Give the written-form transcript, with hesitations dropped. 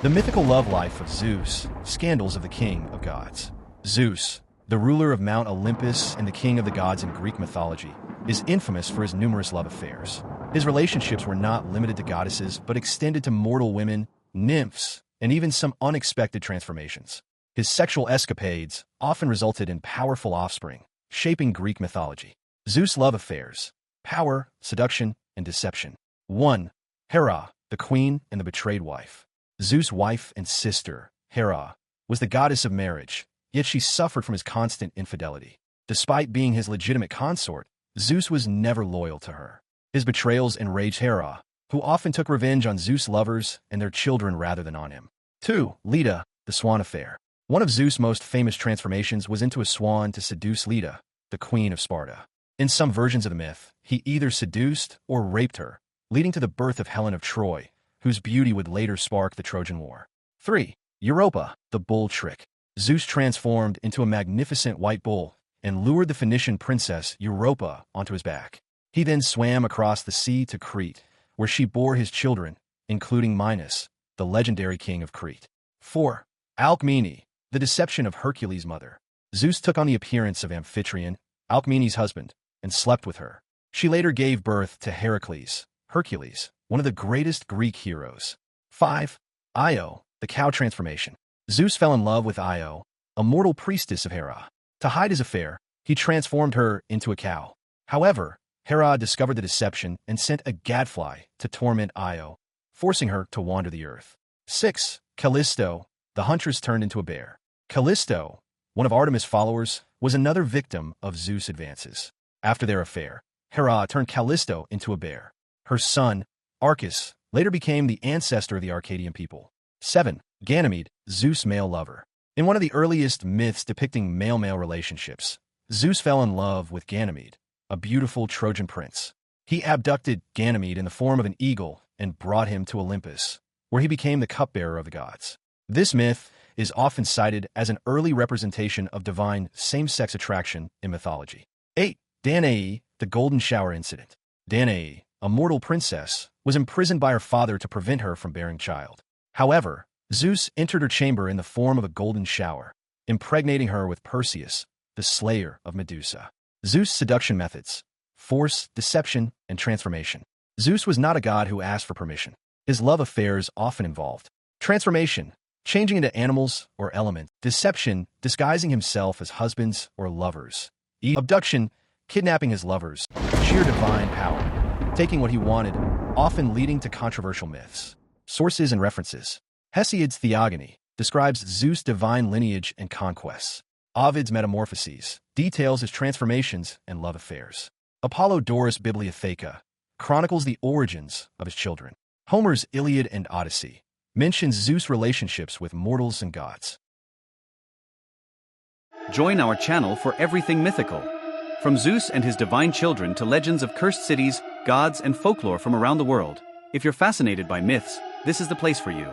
The mythical love life of Zeus, scandals of the king of gods. Zeus, the ruler of Mount Olympus and the king of the gods in Greek mythology, is infamous for his numerous love affairs. His relationships were not limited to goddesses, but extended to mortal women, nymphs, and even some unexpected transformations. His sexual escapades often resulted in powerful offspring, shaping Greek mythology. Zeus' love affairs: power, seduction, and deception. 1. Hera, the queen and the betrayed wife. Zeus' wife and sister, Hera, was the goddess of marriage, yet she suffered from his constant infidelity. Despite being his legitimate consort, Zeus was never loyal to her. His betrayals enraged Hera, who often took revenge on Zeus' lovers and their children rather than on him. 2. Leda, the swan affair. One of Zeus' most famous transformations was into a swan to seduce Leda, the queen of Sparta. In some versions of the myth, he either seduced or raped her, leading to the birth of Helen of Troy, whose beauty would later spark the Trojan War. 3. Europa, the bull trick. Zeus transformed into a magnificent white bull and lured the Phoenician princess Europa onto his back. He then swam across the sea to Crete, where she bore his children, including Minos, the legendary king of Crete. 4. Alcmene, the deception of Hercules' mother. Zeus took on the appearance of Amphitryon, Alcmene's husband, and slept with her. She later gave birth to Heracles, Hercules, one of the greatest Greek heroes. 5. Io, the cow transformation. Zeus fell in love with Io, a mortal priestess of Hera. To hide his affair, he transformed her into a cow. However, Hera discovered the deception and sent a gadfly to torment Io, forcing her to wander the earth. 6. Callisto, the huntress turned into a bear. Callisto, one of Artemis' followers, was another victim of Zeus' advances. After their affair, Hera turned Callisto into a bear. Her son, Arcas, later became the ancestor of the Arcadian people. 7. Ganymede, Zeus' male lover. In one of the earliest myths depicting male-male relationships, Zeus fell in love with Ganymede, a beautiful Trojan prince. He abducted Ganymede in the form of an eagle and brought him to Olympus, where he became the cupbearer of the gods. This myth is often cited as an early representation of divine same-sex attraction in mythology. 8. Danae, the golden shower incident. Danae, a mortal princess, was imprisoned by her father to prevent her from bearing child. However, Zeus entered her chamber in the form of a golden shower, impregnating her with Perseus, the slayer of Medusa. Zeus' seduction methods: force, deception, and transformation. Zeus was not a god who asked for permission. His love affairs often involved transformation, changing into animals or elements; deception, disguising himself as husbands or lovers; abduction, kidnapping his lovers; sheer divine power, taking what he wanted, often leading to controversial myths. Sources and references: Hesiod's Theogony describes Zeus' divine lineage and conquests. Ovid's Metamorphoses details his transformations and love affairs. Apollodorus' Bibliotheca chronicles the origins of his children. Homer's Iliad and Odyssey mentions Zeus' relationships with mortals and gods. Join our channel for everything mythical, from Zeus and his divine children to legends of cursed cities, gods, and folklore from around the world. If you're fascinated by myths, this is the place for you.